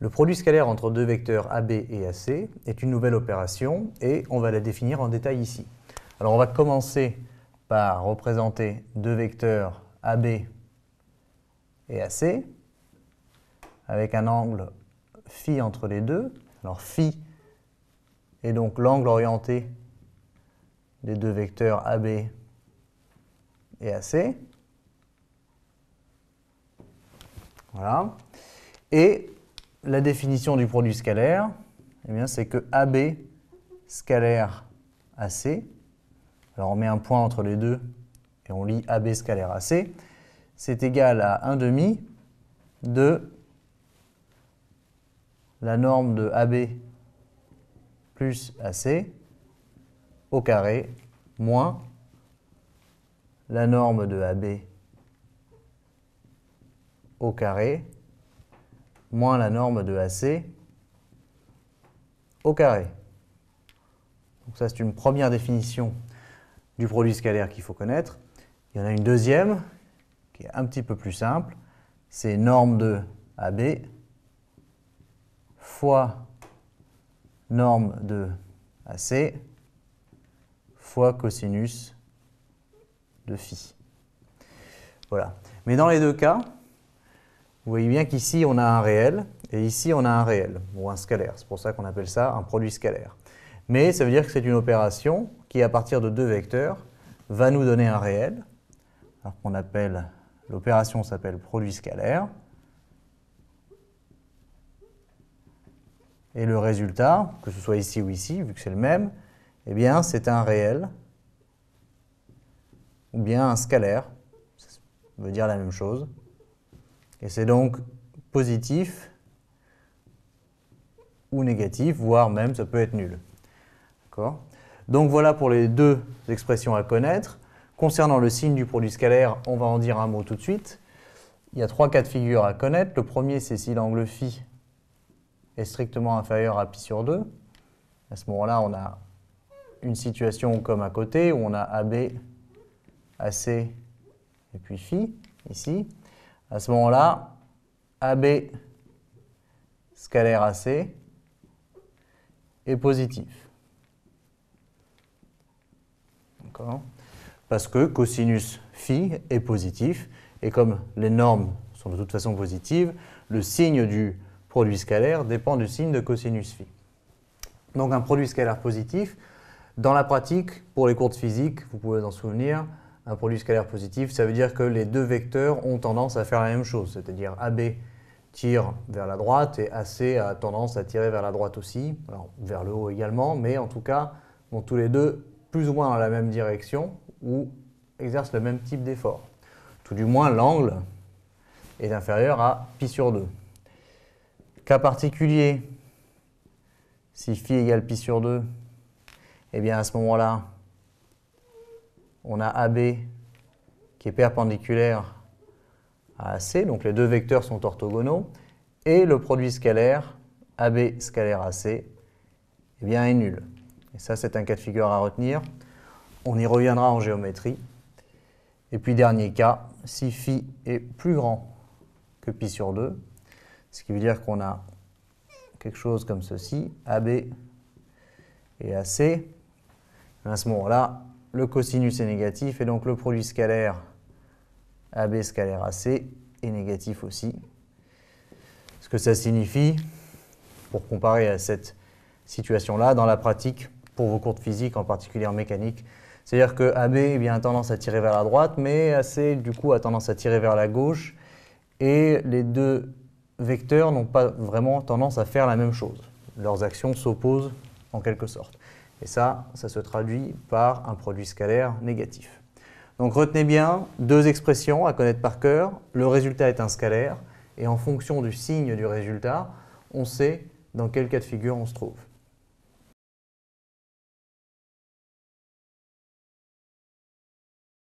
Le produit scalaire entre deux vecteurs AB et AC est une nouvelle opération et on va la définir en détail ici. Alors on va commencer par représenter deux vecteurs AB et AC avec un angle phi entre les deux. Alors phi est donc l'angle orienté des deux vecteurs AB et AC. Voilà. Et la définition du produit scalaire, eh bien, c'est que AB scalaire AC, alors on met un point entre les deux et on lit AB scalaire AC, c'est égal à 1/2 de la norme de AB plus AC au carré moins la norme de AB au carré moins la norme de AC au carré. Donc ça, c'est une première définition du produit scalaire qu'il faut connaître. Il y en a une deuxième qui est un petit peu plus simple. C'est norme de AB fois norme de AC fois cosinus de phi. Voilà. Mais dans les deux cas, vous voyez bien qu'ici on a un réel et ici on a un réel, ou un scalaire. C'est pour ça qu'on appelle ça un produit scalaire. Mais ça veut dire que c'est une opération qui, à partir de deux vecteurs, va nous donner un réel. Alors qu'on appelle, l'opération s'appelle produit scalaire. Et le résultat, que ce soit ici ou ici, vu que c'est le même, eh bien c'est un réel ou bien un scalaire. Ça veut dire la même chose. Et c'est donc positif ou négatif, voire même ça peut être nul. D'accord ? Donc voilà pour les deux expressions à connaître. Concernant le signe du produit scalaire, on va en dire un mot tout de suite. Il y a trois cas de figure à connaître. Le premier, c'est si l'angle phi est strictement inférieur à pi sur 2. À ce moment-là, on a une situation comme à côté, où on a AB, AC et puis phi, ici. À ce moment-là, AB scalaire AC est positif. D'accord ? Parce que cosinus phi est positif, et comme les normes sont de toute façon positives, le signe du produit scalaire dépend du signe de cosinus phi. Donc un produit scalaire positif, dans la pratique, pour les cours de physique, vous pouvez vous en souvenir, un produit scalaire positif, ça veut dire que les deux vecteurs ont tendance à faire la même chose, c'est-à-dire AB tire vers la droite et AC a tendance à tirer vers la droite aussi, alors vers le haut également, mais en tout cas, vont tous les deux plus ou moins dans la même direction ou exercent le même type d'effort. Tout du moins, l'angle est inférieur à pi sur 2. Cas particulier, si phi égale pi sur 2, eh bien à ce moment-là, on a AB qui est perpendiculaire à AC, donc les deux vecteurs sont orthogonaux, et le produit scalaire, AB scalaire AC, eh bien, est nul. Et ça, c'est un cas de figure à retenir. On y reviendra en géométrie. Et puis, dernier cas, si phi est plus grand que pi sur 2, ce qui veut dire qu'on a quelque chose comme ceci, AB et AC. À ce moment-là, le cosinus est négatif et donc le produit scalaire AB scalaire AC est négatif aussi. Ce que ça signifie, pour comparer à cette situation-là, dans la pratique, pour vos cours de physique, en particulier en mécanique, c'est-à-dire que AB eh bien, a tendance à tirer vers la droite, mais AC du coup a tendance à tirer vers la gauche, et les deux vecteurs n'ont pas vraiment tendance à faire la même chose. Leurs actions s'opposent en quelque sorte. Et ça se traduit par un produit scalaire négatif. Donc retenez bien deux expressions à connaître par cœur. Le résultat est un scalaire et en fonction du signe du résultat, on sait dans quel cas de figure on se trouve.